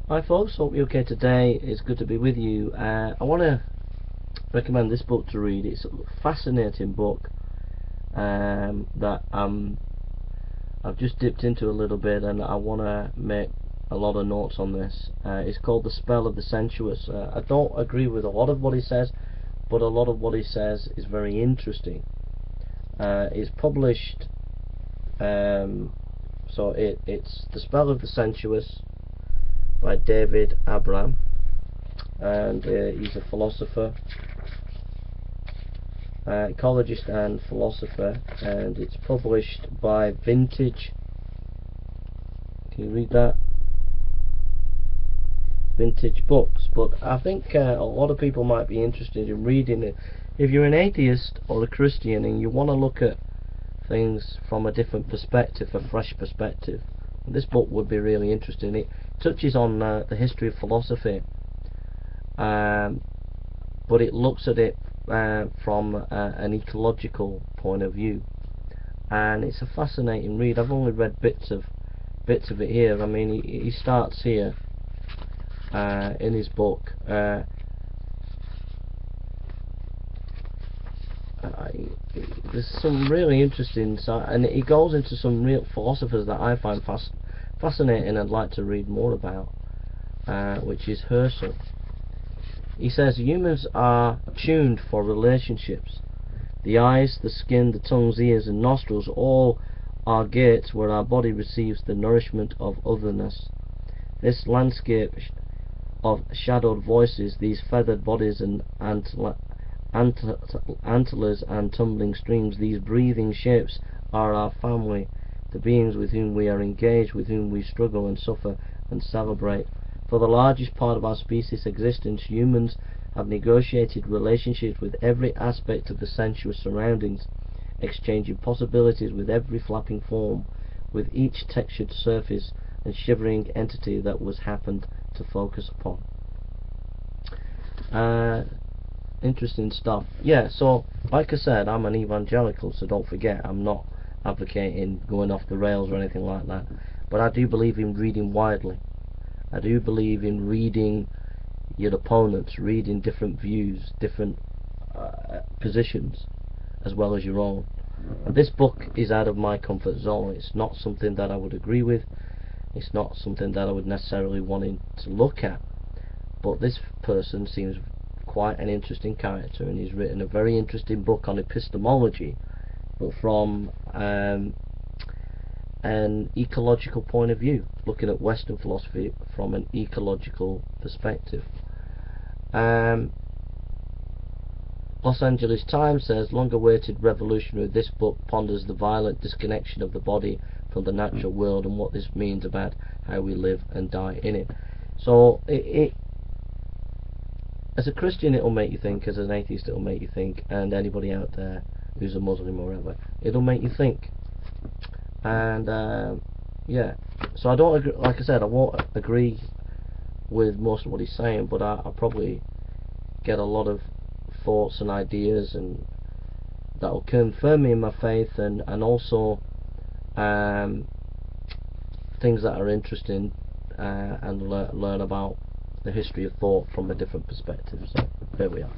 Hi folks, hope you're okay today. It's good to be with you. I want to recommend this book to read. It's a fascinating book that I've just dipped into a little bit, and I want to make a lot of notes on this. It's called The Spell of the Sensuous. I don't agree with a lot of what he says, but a lot of what he says is very interesting. It's published, so it's The Spell of the Sensuous by David Abram, and he's a philosopher, ecologist and philosopher, and it's published by Vintage. Can you read that? Vintage Books. But I think a lot of people might be interested in reading it. If you're an atheist or a Christian and you want to look at things from a different perspective, a fresh perspective, this book would be really interesting. It touches on the history of philosophy, but it looks at it from an ecological point of view, and it's a fascinating read. I've only read bits of it here. I mean, he starts here in his book. There's some really interesting, and he goes into some real philosophers that I find fascinating and like to read more about, which is Herschel. He says humans are tuned for relationships. The eyes, the skin, the tongues, ears and nostrils all are gates where our body receives the nourishment of otherness. This landscape of shadowed voices, these feathered bodies and antlers and tumbling streams, these breathing shapes are our family, the beings with whom we are engaged, with whom we struggle and suffer and celebrate. For the largest part of our species' existence, humans have negotiated relationships with every aspect of the sensuous surroundings, exchanging possibilities with every flapping form, with each textured surface and shivering entity that was happened to focus upon. Interesting stuff. Yeah, so like I said, I'm an evangelical, so don't forget, I'm not advocating going off the rails or anything like that, but I do believe in reading widely. I do believe in reading your opponents, reading different views, different positions, as well as your own. And this book is out of my comfort zone. It's not something that I would agree with. It's not something that I would necessarily want to look at. But this person seems quite an interesting character, and he's written a very interesting book on epistemology, but from an ecological point of view, looking at Western philosophy from an ecological perspective. Los Angeles Times says, long-awaited revolutionary, this book ponders the violent disconnection of the body from the natural world and what this means about how we live and die in it. So as a Christian it'll make you think, as an atheist it'll make you think, and anybody out there who's a Muslim or whatever, it'll make you think. And yeah, so I don't agree, like I said, I won't agree with most of what he's saying, but I'll probably get a lot of thoughts and ideas, and that'll confirm me in my faith, and also things that are interesting, and learn about the history of thought from a different perspective. So there we are.